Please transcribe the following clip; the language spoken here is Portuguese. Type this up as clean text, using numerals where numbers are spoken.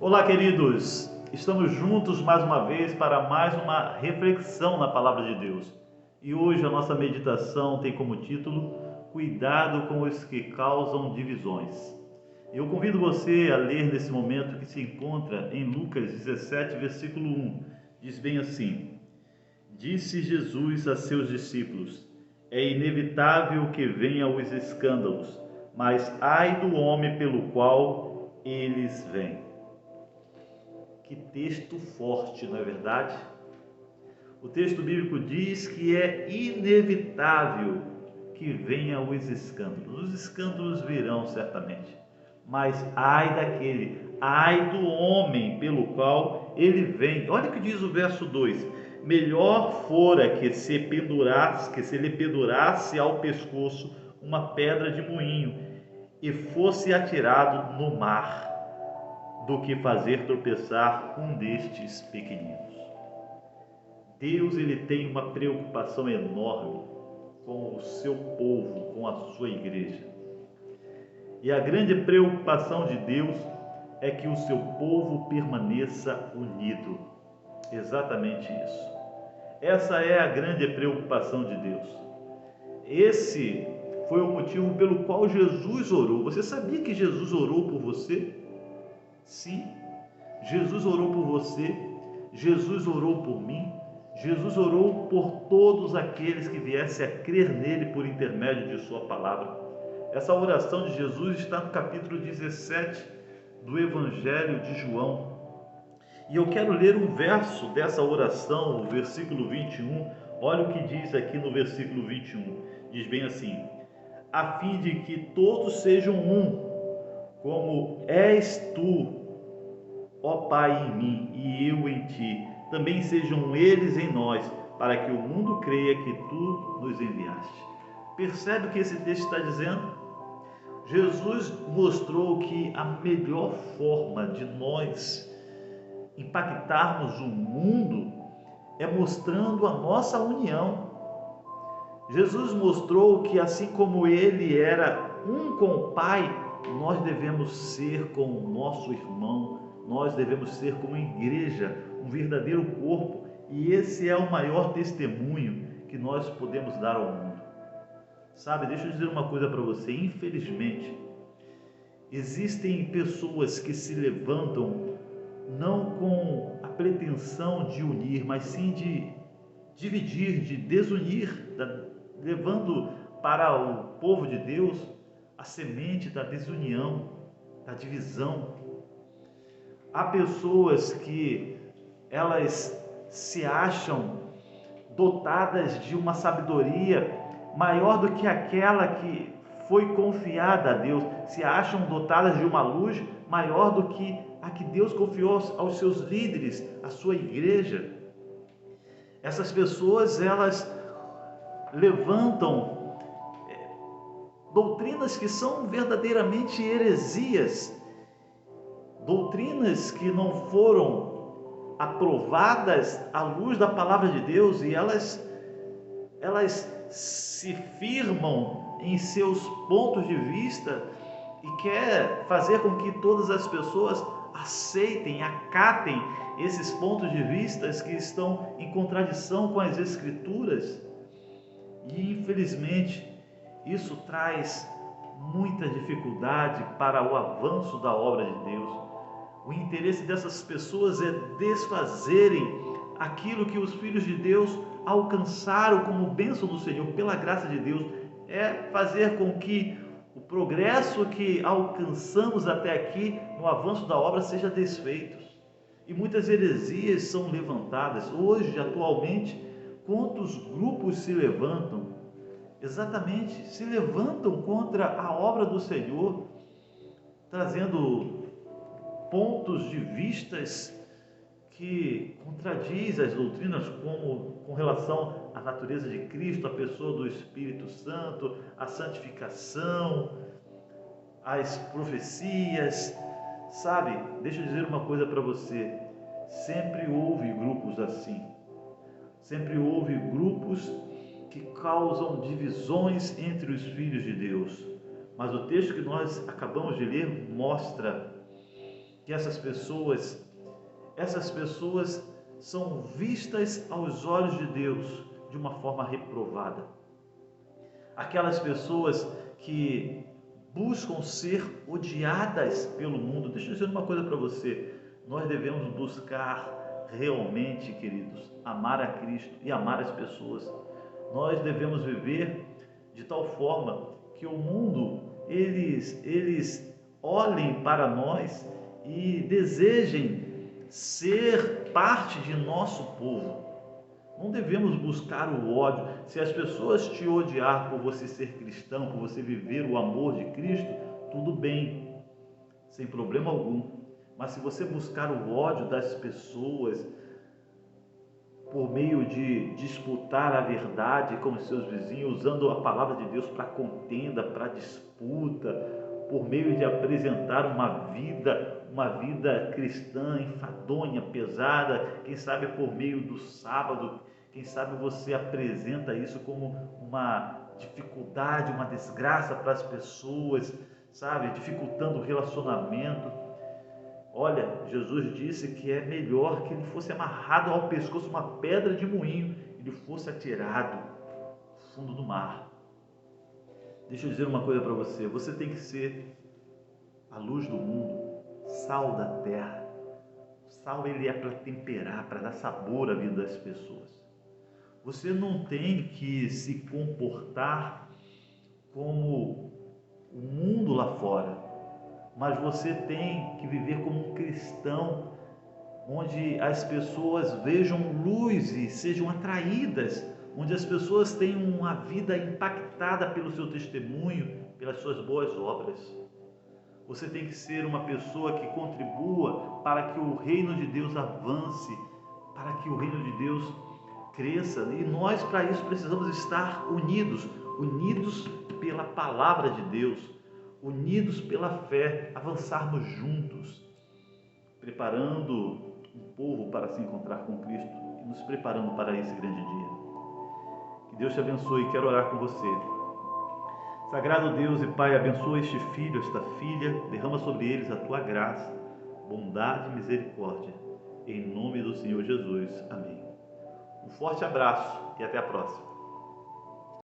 Olá, queridos! Estamos juntos mais uma vez para mais uma reflexão na Palavra de Deus. E hoje a nossa meditação tem como título Cuidado com os que causam divisões. Eu convido você a ler nesse momento que se encontra em Lucas 17, versículo 1. Diz bem assim: Disse Jesus a seus discípulos: É inevitável que venham os escândalos, mas ai do homem pelo qual eles vêm. Que texto forte, não é verdade? O texto bíblico diz que é inevitável que venham os escândalos. Os escândalos virão certamente, mas ai do homem pelo qual ele vem. Olha o que diz o verso 2: Melhor fora que se lhe pendurasse ao pescoço uma pedra de moinho e fosse atirado no mar, do que fazer tropeçar um destes pequeninos. Deus, ele tem uma preocupação enorme com o seu povo, com a sua igreja. E a grande preocupação de Deus é que o seu povo permaneça unido. Exatamente isso. Essa é a grande preocupação de Deus. Esse foi o motivo pelo qual Jesus orou. Você sabia que Jesus orou por você? Sim, Jesus orou por você, Jesus orou por mim, Jesus orou por todos aqueles que viessem a crer nele por intermédio de sua palavra. Essa oração de Jesus está no capítulo 17 do Evangelho de João. E eu quero ler um verso dessa oração, o versículo 21. Olha o que diz aqui no versículo 21. Diz bem assim: a fim de que todos sejam um, como és tu, ó Pai, em mim e eu em ti, também sejam eles em nós, para que o mundo creia que tu nos enviaste. Percebe o que esse texto está dizendo? Jesus mostrou que a melhor forma de nós impactarmos o mundo é mostrando a nossa união. Jesus mostrou que assim como ele era um com o Pai, nós devemos ser com o nosso irmão, nós devemos ser como igreja, um verdadeiro corpo, e esse é o maior testemunho que nós podemos dar ao mundo. Sabe, deixa eu dizer uma coisa para você: infelizmente, existem pessoas que se levantam não com a pretensão de unir, mas sim de dividir, de desunir, levando para o povo de Deus a semente da desunião, da divisão. Há pessoas que elas se acham dotadas de uma sabedoria maior do que aquela que foi confiada a Deus, se acham dotadas de uma luz maior do que a que Deus confiou aos seus líderes, à sua igreja. Essas pessoas, elas levantam doutrinas que são verdadeiramente heresias, doutrinas que não foram aprovadas à luz da palavra de Deus, e elas se firmam em seus pontos de vista e quer fazer com que todas as pessoas aceitem, acatem esses pontos de vista que estão em contradição com as Escrituras. E infelizmente isso traz muita dificuldade para o avanço da obra de Deus. O interesse dessas pessoas é desfazerem aquilo que os filhos de Deus alcançaram como bênção do Senhor, pela graça de Deus. É fazer com que o progresso que alcançamos até aqui no avanço da obra seja desfeito. E muitas heresias são levantadas. Hoje, atualmente, quantos grupos se levantam? Exatamente, se levantam contra a obra do Senhor, trazendo pontos de vistas que contradiz as doutrinas, como com relação à natureza de Cristo, a pessoa do Espírito Santo, a santificação, as profecias. Sabe, deixa eu dizer uma coisa para você: sempre houve grupos assim, sempre houve grupos que causam divisões entre os filhos de Deus. Mas o texto que nós acabamos de ler mostra que essas pessoas são vistas aos olhos de Deus de uma forma reprovada. Aquelas pessoas que buscam ser odiadas pelo mundo. Deixa eu dizer uma coisa para você. Nós devemos buscar realmente, queridos, amar a Cristo e amar as pessoas. Nós devemos viver de tal forma que o mundo, eles olhem para nós e desejem ser parte de nosso povo. Não devemos buscar o ódio. Se as pessoas te odiar por você ser cristão, por você viver o amor de Cristo, tudo bem, sem problema algum. Mas se você buscar o ódio das pessoas por meio de disputar a verdade com os seus vizinhos, usando a palavra de Deus para contenda, para disputa, por meio de apresentar uma vida cristã enfadonha, pesada, quem sabe por meio do sábado, quem sabe você apresenta isso como uma dificuldade, uma desgraça para as pessoas, sabe, dificultando o relacionamento. Olha, Jesus disse que é melhor que ele fosse amarrado ao pescoço uma pedra de moinho e ele fosse atirado no fundo do mar. Deixa eu dizer uma coisa para você. Você tem que ser a luz do mundo, sal da terra. O sal ele é para temperar, para dar sabor à vida das pessoas. Você não tem que se comportar como o mundo lá fora, mas você tem que viver como um cristão, onde as pessoas vejam luz e sejam atraídas, onde as pessoas tenham uma vida impactada pelo seu testemunho, pelas suas boas obras. Você tem que ser uma pessoa que contribua para que o reino de Deus avance, para que o reino de Deus cresça. E nós, para isso, precisamos estar unidos pela palavra de Deus, unidos pela fé, avançarmos juntos, preparando um povo para se encontrar com Cristo e nos preparando para esse grande dia. Que Deus te abençoe. Quero orar com você. Sagrado Deus e Pai, abençoa este filho, esta filha, derrama sobre eles a tua graça, bondade e misericórdia. Em nome do Senhor Jesus. Amém. Um forte abraço e até a próxima.